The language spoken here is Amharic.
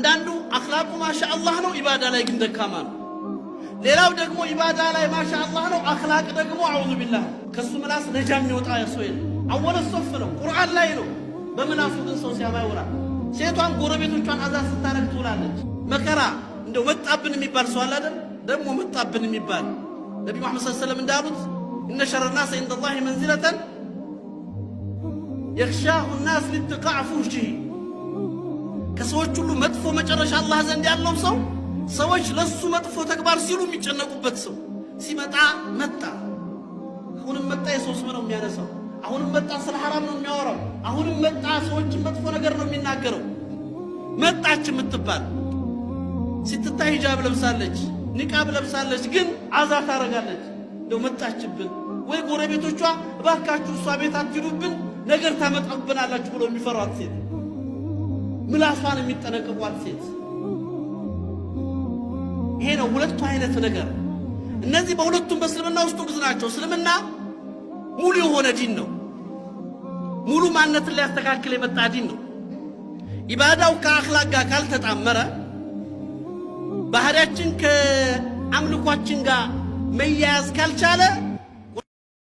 አንዳንዱ አኽላቁ ማሻአላህ ነው፣ ኢባዳ ላይ ግን ደካማ ነው። ሌላው ደግሞ ኢባዳ ላይ ማሻአላህ ነው፣ አኽላቅ ደግሞ አዑዙ ቢላህ ከሱ ምላስ ነጃ የሚወጣ ሰው የለም። አወለ ሶፍ ነው፣ ቁርአን ላይ ነው። በምላሱ ግን ሰው ሲያማ ይውላል። ሴቷን ጎረቤቶቿን አዛ ስታረግ ትውላለች። መከራ እንደው መጣብን የሚባል ሰው አለ አይደል? ደግሞ መጣብን የሚባል ነብዩ መሐመድ ሰለላሁ ዐለይሂ ወሰለም እንዳሉት እነ ሸረ الناس عند الله منزلة يخشاه الناس لاتقاع فحشه ከሰዎች ሁሉ መጥፎ መጨረሻ አላህ ዘንድ ያለው ሰው ሰዎች ለሱ መጥፎ ተግባር ሲሉ የሚጨነቁበት ሰው ሲመጣ መጣ አሁንም መጣ የሰው ስም ነው የሚያነሳው አሁንም መጣ ስለ ሐራም ነው የሚያወራው አሁንም መጣ ሰዎች መጥፎ ነገር ነው የሚናገረው መጣች የምትባል ስትታይ ሂጃብ ለብሳለች ኒቃብ ለብሳለች ግን አዛ ታረጋለች እንደው መጣችብን ወይ ጎረቤቶቿ እባካችሁ እሷ ቤት አትሂዱብን ነገር ታመጣብናላችሁ ብሎ የሚፈሯት ሴት ምላሷን የሚጠነቀቋት ሴት ይሄ ነው ሁለቱ አይነት ነገር እነዚህ በሁለቱም በእስልምና ውስጥ ግዝ ናቸው እስልምና ሙሉ የሆነ ዲን ነው ሙሉ ማንነትን ሊያስተካክል የመጣ ዲን ነው ኢባዳው ከአኽላቅ ጋር ካልተጣመረ ባህሪያችን ከአምልኳችን ጋር መያያዝ ካልቻለ